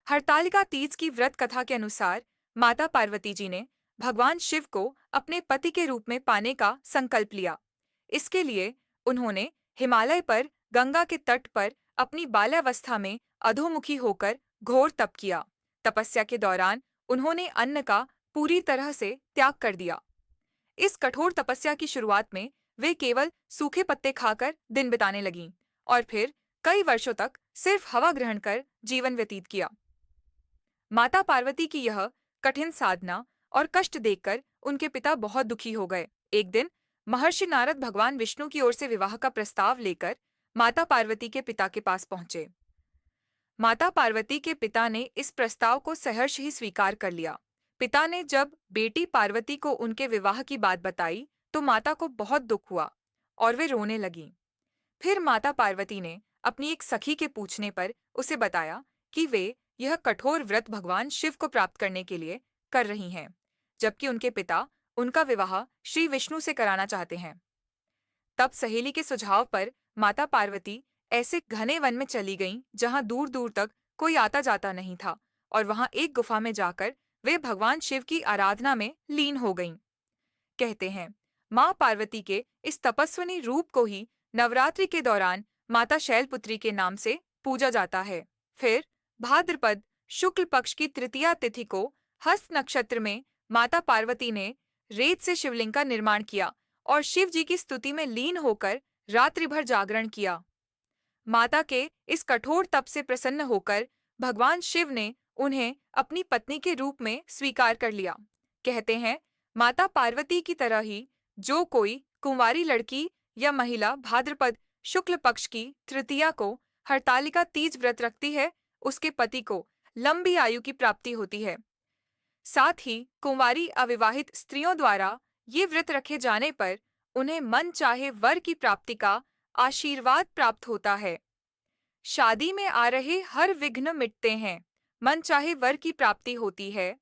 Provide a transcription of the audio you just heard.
हरतालिका तीज की व्रत कथा के अनुसार माता पार्वती जी ने भगवान शिव को अपने पति के रूप में पाने का संकल्प लिया। इसके लिए उन्होंने हिमालय पर गंगा के तट पर अपनी बाल्यावस्था में अधोमुखी होकर घोर तप किया। तपस्या के दौरान उन्होंने अन्न का पूरी तरह से त्याग कर दिया। इस कठोर तपस्या की शुरुआत में वे केवल सूखे पत्ते खाकर दिन बिताने लगीं और फिर कई वर्षों तक सिर्फ हवा ग्रहण कर जीवन व्यतीत किया। माता पार्वती की यह कठिन साधना और कष्ट देखकर उनके पिता बहुत दुखी हो गए। एक दिन महर्षि नारद भगवान विष्णु की ओर से विवाह का प्रस्ताव लेकर माता पार्वती के पिता के पास पहुंचे। माता पार्वती के पिता ने इस प्रस्ताव को सहर्ष ही स्वीकार कर लिया। पिता ने जब बेटी पार्वती को उनके विवाह की बात बताई तो माता को बहुत दुख हुआ और वे रोने लगीं। फिर माता पार्वती ने अपनी एक सखी के पूछने पर उसे बताया कि वे यह कठोर व्रत भगवान शिव को प्राप्त करने के लिए कर रही हैं, जबकि उनके पिता उनका विवाह श्री विष्णु से कराना चाहते हैं। तब सहेली के सुझाव पर माता पार्वती ऐसे घने वन में चली गईं जहां दूर दूर तक कोई आता जाता नहीं था, और वहां एक गुफा में जाकर वे भगवान शिव की आराधना में लीन हो गईं। कहते हैं मां पार्वती के इस तपस्विनी रूप को ही नवरात्रि के दौरान माता शैलपुत्री के नाम से पूजा जाता है। फिर भाद्रपद शुक्ल पक्ष की तृतीया तिथि को हस्त नक्षत्र में माता पार्वती ने रेत से शिवलिंग का निर्माण किया और शिव जी की स्तुति में लीन होकर रात्रि भर जागरण किया। माता के इस कठोर तप से प्रसन्न होकर भगवान शिव ने उन्हें अपनी पत्नी के रूप में स्वीकार कर लिया। कहते हैं माता पार्वती की तरह ही जो कोई कुंवारी लड़की या महिला भाद्रपद शुक्ल पक्ष की तृतीया को हरतालिका तीज व्रत रखती है, उसके पति को लंबी आयु की प्राप्ति होती है। साथ ही कुंवारी अविवाहित स्त्रियों द्वारा ये व्रत रखे जाने पर उन्हें मन चाहे वर की प्राप्ति का आशीर्वाद प्राप्त होता है। शादी में आ रहे हर विघ्न मिटते हैं, मन चाहे वर की प्राप्ति होती है।